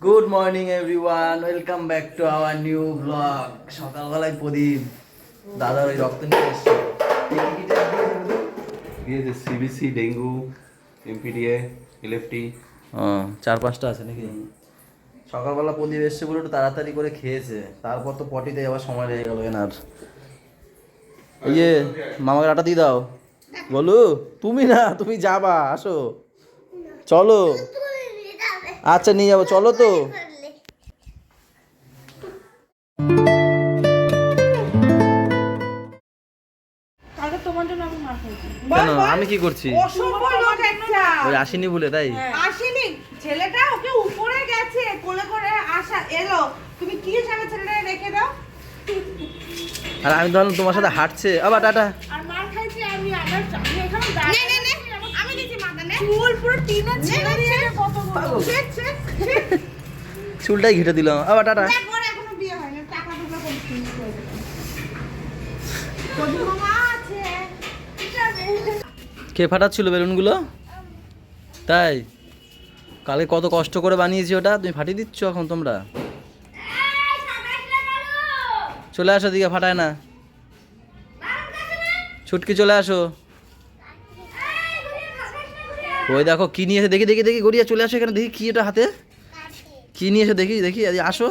Good morning everyone, welcome back to our new blog. সকালবেলায় প্রদীপ দাদার ওই রক্ত নিয়ে এসছে। দিয়েছে সিবিসি, ডেঙ্গু, এমপিডিএ, এলএফটি। 4-5টা আছে নাকি? সকালবেলা প্রদীপ এসছে বলে একটু তাড়াতাড়ি করে খেয়েছে, তারপর তো পটিতে যাওয়ার সময় লেগে গেল এনার। এই যে মামাকে আটা দিয়ে দাও। বলু তুমি না, তুমি যাবা, আসো চলো। আচ্ছা নিয়ে যাবো, চলো তো। কেন আমি কি করছি? ওই আসেনি বলে তাই? আসেনি, ছেলেটা ওকে উপরে গেছে, কোলে করে আসা এলো, তুমি কি হিসাবে ছেলেটাকে রেখে দাও? আর আমি ধরলাম তোমার সাথে হাঁটছে, আবার টাটা। আর মার খাইছি আমি, আমার আমি এখানে দাঁড়িয়ে আমি দিছি মাথা নে চুল পুরো টিনা ছেড়ে দিয়ে কত বড় চুলটাই ঘেটে দিলাম, আবার টাটা। দেখ ওর এখনো বিয়ে হয়নি, টাকা দুটো করে ফিনিশ করে দেব। কত মামা আছে ঠিক আছে। কে ফাটাচ্ছিল বেলুনগুলো? তাই কালকে কত কষ্ট করে বানিয়েছি ওটা, তুমি ফাটিয়ে দিচ্ছ এখন তোমরা? চলে আসো, দিকে ফাটায় না। ছুটকি চলে আসো। ওই দেখো কি নিয়েছে, দেখি দেখি দেখি, গড়িয়া চলে আসো এখানে, দেখি কি এটা হাতে, কি নিয়েছে দেখি দেখি, আসো।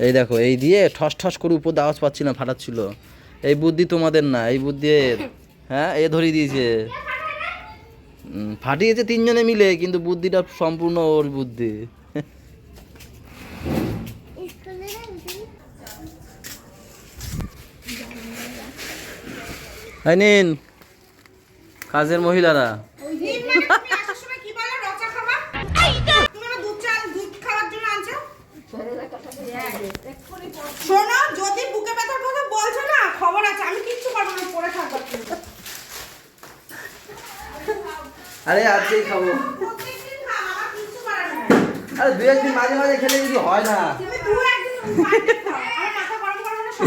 এই দেখো, এই দিয়ে ঠস ঠস করে উপর আওয়াজ পাচ্ছি না, ফাটাচ্ছিল। এই বুদ্ধি তোমাদের না, এই বুদ্ধি এর। হ্যাঁ, এ ধরিয়ে দিয়েছে, ফাটিয়েছে তিনজনে মিলে, কিন্তু বুদ্ধিটা সম্পূর্ণ ওর বুদ্ধি। এই নিন কাজের মহিলারা। শোনো, যদি বুকে ব্যথার কথা বলছো না, খবর আছে, আমি কিচ্ছু করবো না, পড়ে থাকবো। আরে আজকেই খাবো। প্রত্যেকদিন খা, আমার কিচ্ছু করার নেই। আরে দু একদিন মাঝে মাঝে খেলে কিছু হয় না। তুমি দু একদিন বাইরে খাও, আমার মাথা গরম করবে না সব।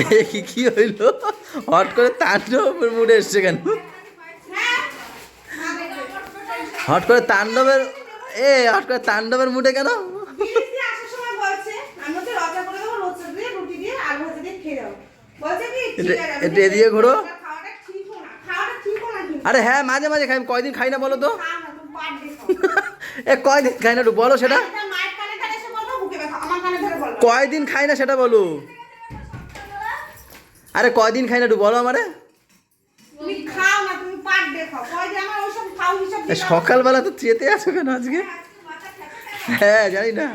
কি হইলো, হট করে তাণ্ডবের মুডে এসছে কেন? হ্যাঁ, হট করে তাণ্ডবের, হট করে তাণ্ডবের মুডে কেন? দিদি আসার সময় বলছে, আমি ওকে রচা করে দেবো, রচা দিয়ে রুটি দিয়ে আলু ভাজা দিয়ে খেয়ে যাও। বলছে কি ঠিক আছে, আমি এটা এদিকে ঘোরো। খাওয়াটা ঠিকও না, খাওয়াটা ঠিকও না কিন্তু। আরে হ্যাঁ, মাঝে মাঝে খাই, কয়দিন খাই না বলো তো? খাও না, তুমি পাট দিয়ে খাও। কয়দিন খাই না একটু বলো সেটা? এটা মায়ের কানে ধরে এসে বলবো, বুকে ব্যথা, আমার কানে ধরে বলবো। কয়দিন খাই না সেটা বলো। আরে কয়দিন খাই না একটু বলো আমারে। তুমি খাও না, তুমি পাট দিয়ে খাও। কই যে আমার ওসব খাও হিসাব দিও না। সকালবেলা তো চেতে আছো কেন আজকে? হ্যাঁ জানি না,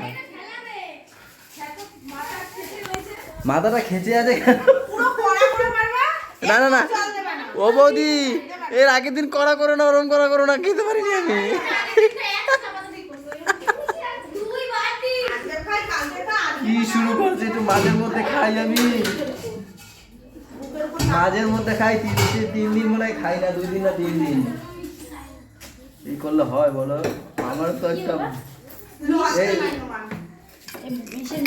মাথাটা খেচে আছে কেন? পুরো কড়া করে মারবা। না না না, জল দেবে না। ও বৌদি, এর আগের দিন করা করো না, ওরম করা করো না, খেতে পারিনি আমি। আজকে খাই, কালকে খা, আজকে কি শুরু করছে, একটু মাঝের মধ্যে খাই আমি, মাঝের মধ্যে খাই, 3 দিন মনে হয় খাই না, 2 দিন না 3 দিন। এই করলে হয় বলো? আমার তো একটা লস্টে এই- নাই তোমার।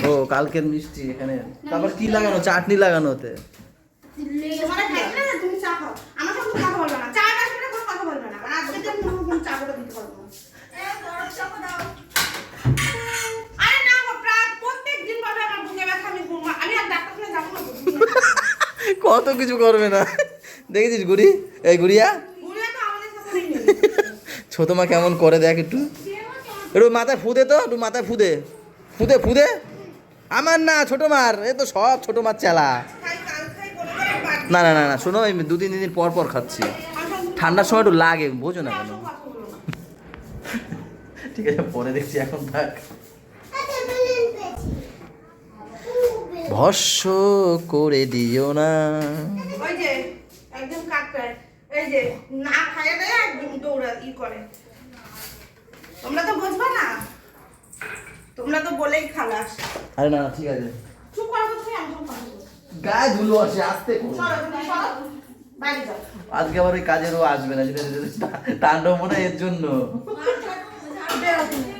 ও কালকের মিষ্টি এখানে, তারপর কি লাগানো, চাটনি লাগানো ওতে। তোমার খাইতে না, তুমি চা খাও। আমার সঙ্গে কোনো কথা বলবে না। চা না আসলে কোনো কথা বলবে না। আর আজকে যে কোনো চা করে দিতে পারবো না। আরে না গো, প্রায় প্রত্যেকদিন পাবে আমার বুকে ব্যথা, আমি আর ডাক্তারখানায় যাবো না। কত কিছু করবে না, দেখেছিস গুড়ি, এই গুড়িয়া বুড়িয়া তো আমাদের সাথে নেই। ছোট মা কেমন করে দেখ একটু, একটু মাথায় ফুদে, তো একটু মাথায় ফুদে, ফুদে ফুদে। আমার না, ছোট মার, এ তো সব ছোট মার চালা। খাই, কাল খাই, বলে করে বাদ দিই। না না না না, শোনো, আমি 2-3 দিন পর পর খাচ্ছি, ঠান্ডার সময় একটু লাগে, বোঝো না কেন? ঠিক আছে, পরে দেখছি, এখন থাক। ভস্য করে দিও না। ওই যে একদম কাকড়ায়, এই যে না খাইয়ে দেয়, একদম দৌড়া করে। তোমরা তো বুঝবে না, তোমরা তো বলেই খালাস। আরে না না, ঠিক আছে, চুপ করো তো তুমি, আমি সব কথা বলবো। গায়ে ধুলো আছে, আসতে করো। সরো, তুমি সরো, বাইরে যাও। আজকে আবার ওই কাজেরও আসবে না, যেটা তাণ্ডব মনে হয় এর জন্য। বেরো তুমি।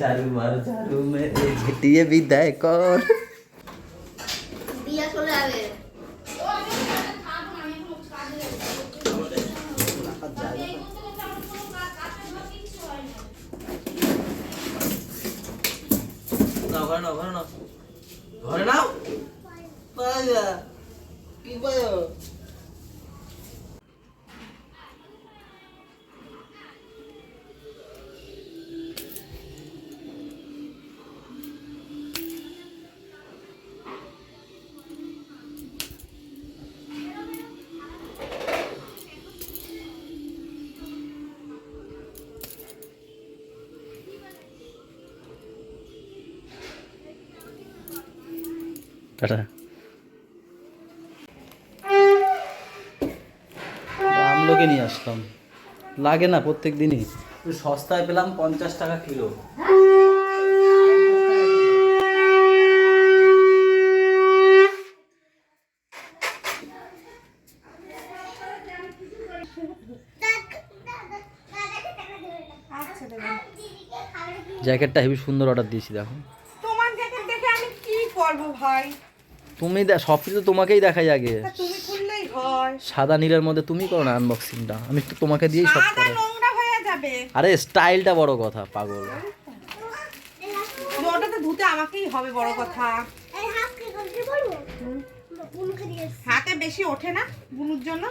ঝাড়ু মার, ঝাড়ু মেরে ঝেঁটিয়ে বিদায় কর। দিয়া চলে যাবে। ঘরে নাও ঘরে নাও ঘরে নাও পায়া কি পায় টাটা আমলোকে নিয়ে আসলাম লাগে না প্রত্যেক দিনই একটু সস্তায় পেলাম 50 টাকা কিলো আচ্ছা দেবেন। জ্যাকেটটা হেবি সুন্দর অর্ডার দিয়েছি দেখো তোমার জ্যাকেট দেখে আমি কি করব ভাই? তুমি সব কিছু তোমাকেই দেখাই আগে তা তুমি খুললেই হয়। সাদা নীলের মধ্যে তুমি করো না আনবক্সিংটা আমি তো তোমাকে দিয়েই সব সাদা করো নোংরা হয়ে যাবে। আরে স্টাইলটা বড় কথা পাগল ওটাতে ধুতে আমাকেই হবে বড় কথা। হাতে বেশি ওঠে না বুনুর জন্য।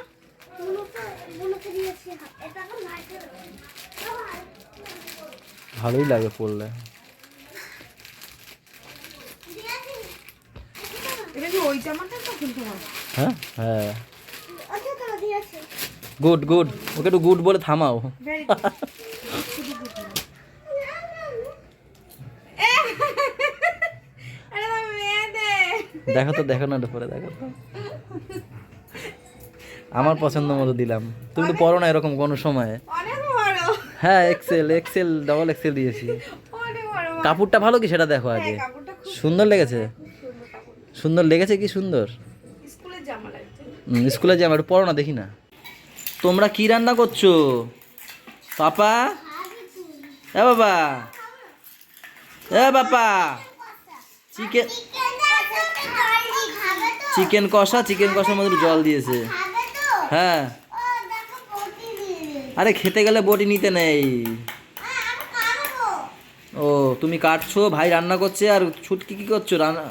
ভালোই লাগে পরলে এটা কি ওই জামাটা তো খুলতে হবে? হ্যাঁ হ্যাঁ গুড গুড ওকে একটু গুড বলে থামাও Very good. আরে বাবা, মেয়েদের। দেখো তো দেখো না একটু পরে দেখো তো আমার পছন্দ মতো দিলাম তুমি তো পরো না এরকম কোনো সময় অনেক বড়। হ্যাঁ এক্সেল এক্সেল ডবল এক্সেল দিয়েছি অনেক বড়। কাপড়টা ভালো কি সেটা দেখো আগে হ্যাঁ, কাপড়টা খুব সুন্দর লেগেছে সুন্দর কাপড়। সুন্দর লেগেছে কি সুন্দর স্কুলের জামা লাগছে। স্কুলে যাই একটু পড়ো না দেখি না তোমরা কি রান্না করছো পাপা এ বাবা এ বাবা চিকেন চিকেন কষার মধ্যে একটু জল দিয়েছে হ্যাঁ আরে খেতে গেলে বটি নিতে নেই ও তুমি কাটছো ভাই রান্না করছে আর ছুটকি কি করছো রান্না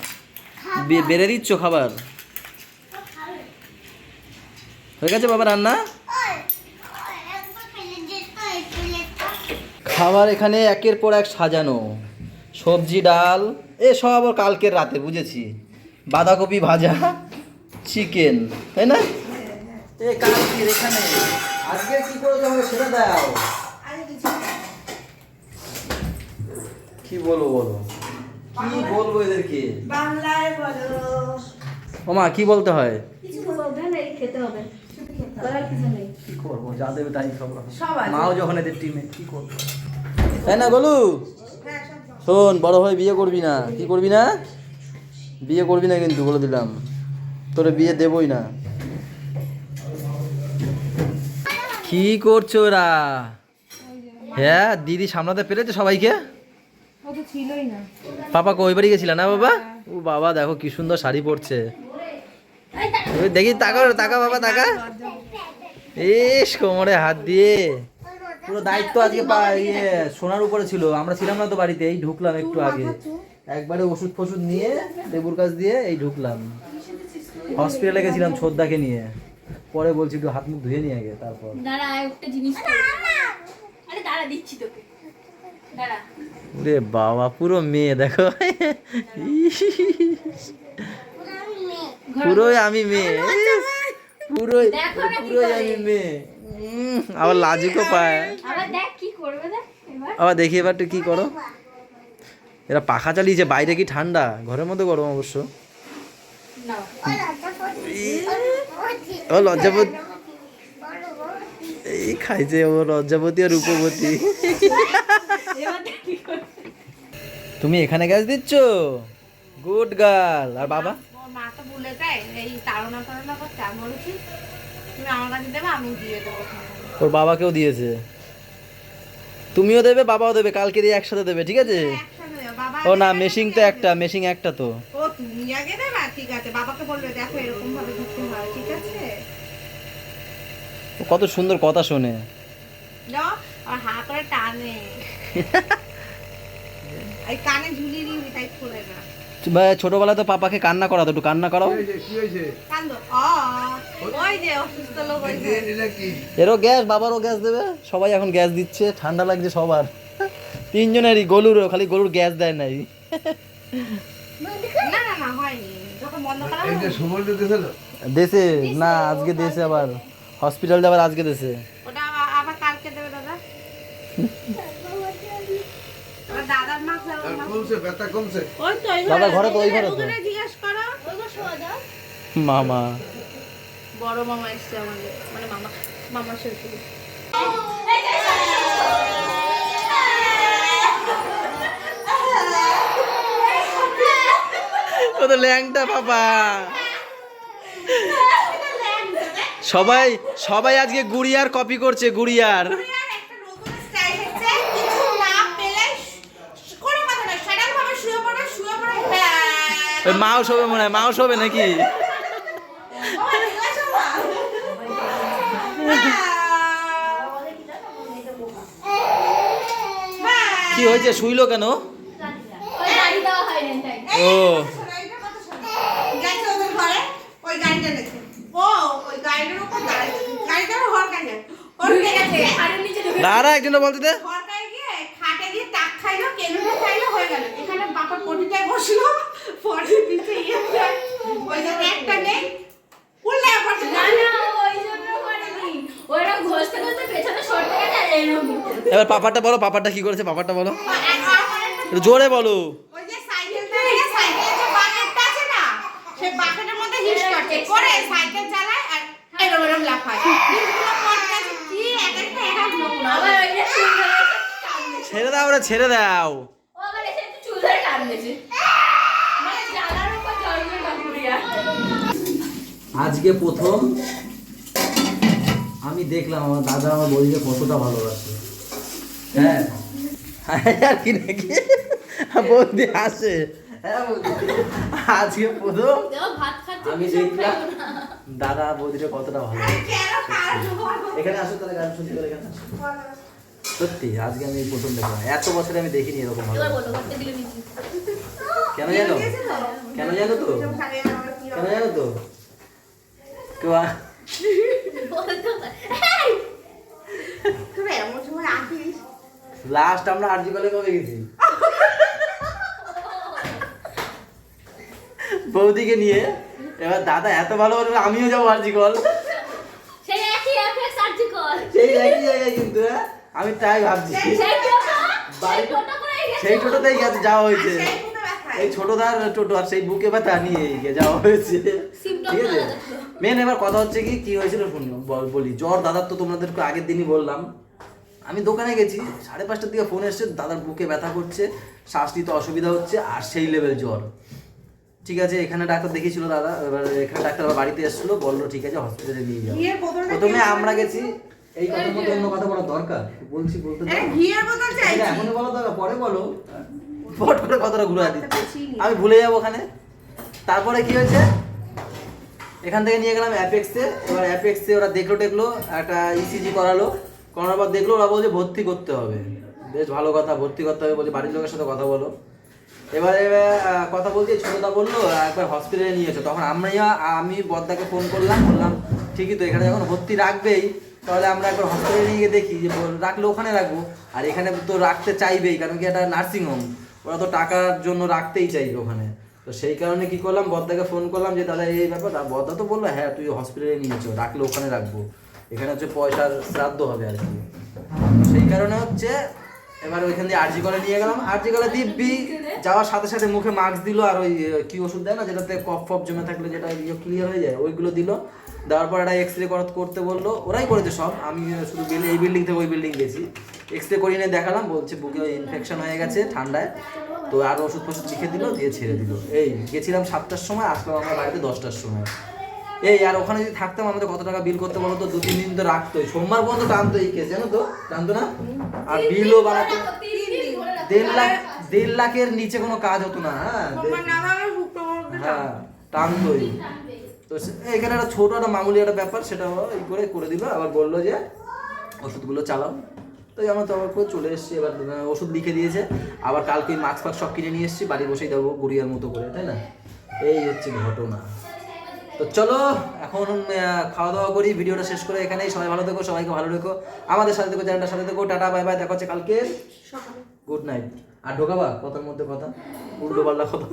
বেড়ে দিচ্ছ খাবার হয়ে গেছে বাবা রান্না খাবার এখানে একের পর এক সাজানো সবজি ডাল এ সব আর কালকের রাতে বুঝেছি বাঁধাকপি ভাজা চিকেন তাই না এ কালকের এখানে আজকে কি করে যাবে সেটা দাও কি বলবো বলো কি বলবো এদেরকে বাংলায় বলো। ওমা কি বলতে হয় কিছু বলবে না, এই খেতে হবে, করার কিছু নেই। কি করবো যা দেবে তাই খাবো সব আছে। মাও যখন এদের টিমে কি করবো তাই না বলু হ্যাঁ, সব শোন বড় হয়ে বিয়ে করবি না কি করবি না বিয়ে করবি না কিন্তু বলে দিলাম তোরে বিয়ে দেবই না কি করছো ওরা হ্যাঁ দিদি সামলাতে পেরেছে সবাইকে ও তো ছিলই না। পাপা কই বাড়ি গেছিল না বাবা ও বাবা দেখো কি সুন্দর শাড়ি পরছে ওই দেখি তাকা তাকা বাবা তাকা ইস কোমরে হাত দিয়ে পুরো দায়িত্ব আজকে ইয়ে সোনার উপরে ছিল আমরা ছিলাম না তো বাড়িতে এই ঢুকলাম একটু আগে একবারে ওষুধ ফষুধ নিয়ে লেবুর কাছ দিয়ে এই ঢুকলাম হসপিটালে গেছিলাম ছোদ্দাকে নিয়ে পরে বলছি একটু হাত মুখ ধুয়ে নিয়ে আগে তারপর দাঁড়া, একটা জিনিস আরে দাঁড়া, দিচ্ছি তোকে, দাঁড়া। রে বাবা পুরো মেয়ে দেখো পুরোই আমি মেয়ে পুরোই পুরোই আমি মেয়ে আবার লাজুকও পায় আবার দেখ কি করবে, দেখ এবার। আবার দেখি এবার তুই কি করো এরা পাখা চালিয়েছে বাইরে কি ঠান্ডা ঘরের মধ্যে গরম অবশ্য নাও। ও লজ্জাপতি এই খাইছে ও লজ্জাপতি আর রূপবতী এবার দেখ কি করবে। তুমি এখানে গ্যাস দিচ্ছ গুড গার্ল আর বাবা ওর মা তো বলে দেয় এই তাড়না করতে আমি বলেছি তুমি আমার কাছে দেবে আমি দিয়ে দেবো। ওর বাবাকেও দিয়েছে তুমিও দেবে বাবাও দেবে কালকে দিয়ে একসাথে দেবে ঠিক আছে একসাথে দেবো, বাবা ও না আগে মেশিং দেবে, তো আমি একটা মেশিং একটা তো ও তুমি আগে দেবে ঠিক আছে বাবাকে বলবে দেখো এরকম ভাবে ধরতে হয় ঠিক আছে ও কত সুন্দর কথা শোনে যাও আর হা করে টানে এই কানে ঝুলিয়ে নিবি তাই খোলে না। ছোটবেলায় তো পাপাকে কান্না করাতো, একটু কান্না করাও। কান্দো ওই যে অসুস্থ লোক ওই যে। এরও গ্যাস, বাবারও গ্যাস দেবে, সবাই এখন গ্যাস দিচ্ছে, ঠান্ডা লাগছে সবার, তিনজনেরই। গলুরও, খালি গলুর গ্যাস দেয় নাই। না না না হয়নি, যখন বন্ধ করা এই যে সুমনটা দিছিল দেশে না, আজকে দেশে আবার হসপিটাল যাবার, আজকে দেশে। ওটা আবার কালকে দেবে দাদা। ওর দাদার মা আর কমছে, ব্যথা কমছে। ওই তো ওই দাদা ঘরে তো, ওই ঘরে তো। ওখানে জিজ্ঞেস করো। মামা বড় মামা এসছে আমাদের, মানে মামা শ্বশুর। ও তো ল্যাংটা পাপা। সবাই সবাই আজকে গুড়িয়ার কপি করছে, গুড়িয়ার। একটা নতুন স্টাইল হচ্ছে, কিছু না পেলে কোনো কথা না, সাধারণ ভাবে শুয়ে পড়ো। ওই মাও শোবে মনে হয়, মাও শোবে নাকি? কি হয়েছে, শুইলো কেন? ওই গাড়ি দেওয়া হয় না তাই। ও গেছে ওদের ঘরে, ওই গাড়িটা দেখে ও ওই গাড়িটার উপর দাঁড়ায়, গাড়িটার হরকা যায়, ওর ঢুকে গেছে গেছে, হাড়ের নিচে ঢুকে দাঁড়া, একজনটা বলতে দে। হরকায় গিয়ে খাটে গিয়ে টাক খাইলো, কেনুটা খাইলো, হয়ে গেল। এখানে বাপা পটিটায় বসলো, পটির পিছে ওই যে একটা নেই, উল্টে পড়ছে। না না, ওই জন্য করেনি। ওরা ঘষতে ঘষতে পেছনে সরতে গেছে আর এরকম। এবার পাপাটা বলো, পাপাটা কি করেছে, পাপাটা বলো, একটু জোরে বলো। ওই যে সাইকেলটা নিয়ে সাইকেলের যে বাকেটটা আছে না, সেই বাকেটের মধ্যে হিস করছে, করে সাইকেল চালায় আর এরকম লাফায়। হিসগুলো করতে আছে, কি এক একটা নমুনা। আবার ওই যে চুল ধরে টান দিয়েছে। ছেড়ে দাও রে, ছেড়ে দাও। ও আবার এসে একটু চুল ধরে টান দিয়েছে। মানে জানার উপর জন্মের বাবুরিয়া। আজকে প্রথম আমি দেখলাম আমার দাদা আমার বৌদিকে কতটা ভালোবাসে। হ্যাঁ আর কি নাকি বৌদি হাসে। হ্যাঁ বৌদি, আজকে প্রথম দেখো ভাত খাচ্ছে আমি কিছু দেখলাম খাইও না। দাদা বৌদিকে কতটা ভালোবাসে। কেন কার জোর? এখানে আসো তাহলে, গান শুনতে করে এখানে আসো। সত্যি আজকে আমি এই প্রথম দেখলাম, এত বছরে আমি দেখিনি এরকম এবার ভালো। বলো করতে দিলে নিচে। কেন জানো, কেন জানো তো, কেন জানো তো, কেউ বলতো না। এই! তুমি এমন সময় আসিস। লাস্ট আমরা আরজি কলে কবে গেছি বৌদিকে নিয়ে। এবার দাদা এত ভালো বলবে আমিও যাবো আরজি কল, সেই একই এফএক্স সার্জিক্যাল। সেই একই জায়গায় কিন্তু। হ্যাঁ আমি তাই ভাবছি, সেই টোটো, সেই বাড়ি- টোটো করে গেছে। সেই টোটোতেই গেছে যাওয়া হয়েছে, সেই কোনো ব্যথা। এই ছোটদার টোটো আর সেই বুকে ব্যথা নিয়ে গিয়ে যাওয়া হয়েছে। Symptom ঠিক আছে, আলাদা ছিল। মেন এবার কথা হচ্ছে কি হয়েছিল শুনি, বলি। জ্বর দাদার তো তোমাদেরকে আগের দিনই বললাম। আমি দোকানে গেছি 5:30টার দিকে, ফোন এসছে দাদার বুকে ব্যথা করছে, শ্বাস নিতে অসুবিধা হচ্ছে আর সেই লেভেল জ্বর। ঠিক আছে, এখানে ডাক্তার দেখিয়েছিল দাদা, এবার এখানে ডাক্তার আবার বাড়িতে এসেছিল, বললো ঠিক আছে হসপিটালে নিয়ে যাও। ঘিয়ের বোতলটা প্রথমে কেন আমরা গেছি, এই কথার মধ্যে অন্য কথা বলার দরকার বলতে আরে দাও। ঘিয়ের বোতল চাইছি। এটা এখনই বলো দরকার, পরে বলো, ফট করে কথাটা ঘুরে দিচ্ছি, আমি ভুলে যাবো ওখানে। তারপরে কি হয়েছে, এখান থেকে নিয়ে গেলাম অ্যাপেক্সে। এবার অ্যাপেক্সে ওরা দেখলো একটা ইসিজি করালো, করানোর পর দেখলো ওরা বলছে ভর্তি করতে হবে। বেশ ভালো কথা, ভর্তি করতে হবে বলছে, বাড়ির লোকের সাথে কথা বলো। এবারে কথা বলতে ছোটদা বললো একবার হসপিটালে নিয়েছো। তখন আমি বদ্দাকে ফোন করলাম, বললাম ঠিকই তো, এখানে যখন ভর্তি রাখবেই তাহলে আমরা একবার হসপিটালে নিয়ে গিয়ে দেখি, যে রাখলে ওখানে রাখবো, আর এখানে তো রাখতে চাইবেই, কারণ কি এটা নার্সিংহোম, ওরা তো টাকার জন্য রাখতেই চাইবে ওখানে। তো সেই কারণে কি করলাম, বদ্দাকে ফোন করলাম যে দাদা এই ব্যাপার। বদ্দা তো বললো হ্যাঁ তুই হসপিটালে নিয়েছো, রাখলে ওখানে রাখবো, এখানে হচ্ছে পয়সার শ্রাদ্ধ হবে আর কি। সেই কারণে হচ্ছে এবার ওইখান দিয়ে আরজি কলে নিয়ে গেলাম। আরজি কলে দিব্যি যাওয়ার সাথে সাথে মুখে মাস্ক দিল, আর ওই কি ওষুধ দেয় না যেটাতে কফ ফফ জমে থাকলে যেটা ক্লিয়ার হয়ে যায়, ওইগুলো দিল। দেওয়ার পর একটা এক্স রে করতে বললো, ওরাই করেছে সব, আমি শুধু এই বিল্ডিং থেকে ওই বিল্ডিং গেছি। এক্স রে করিয়ে নিয়ে দেখালাম, বলছে বুকে ইনফেকশন হয়ে গেছে ঠান্ডায়, তো আর ওষুধ ফষুধ লিখে দিল, দিয়ে ছেড়ে দিল। এই গেছিলাম 7টার সময়, আসলাম আমরা বাড়িতে 10টার সময়। এই আর ওখানে যদি থাকতাম আমাদের কত টাকা বিল করতে বলো তো, 2-3 দিন তো রাখতোই, সোমবার পর্যন্ত টানতো এই কেস, জানো তো, টানতো না। আর বিলও বানাতো 1.5 লাখের নিচে কোনো কাজ হতো না। হ্যাঁ তোমার না ভালো শুক্রবার হ্যাঁ টানতোই। তো এখানে একটা ছোট একটা মামুলি একটা ব্যাপার, সেটা করে দিল। আবার বললো যে ওষুধগুলো চালাও। তো আমরা তো আবার করে চলে এসেছি, এবার ওষুধ লিখে দিয়েছে, আবার কালকে মাছ ফাছ সব কিনে নিয়ে এসেছি, বাড়ি বসেই দেবো গুড়িয়ার মতো করে, তাই না? এই হচ্ছে ঘটনা। তো চলো এখন খাওয়া দাওয়া করি, ভিডিওটা শেষ করে এখানেই। সবাই ভালো থেকো, সবাইকে ভালো রেখো, আমাদের সাথে থেকো, চ্যানেলটার সাথে থেকো। টাটা বাই বাই, দেখা হচ্ছে কালকে, সকালে গুড নাইট। আর ঢোকাবা কথার মধ্যে কথা, উল্টো পাল্টা কথা।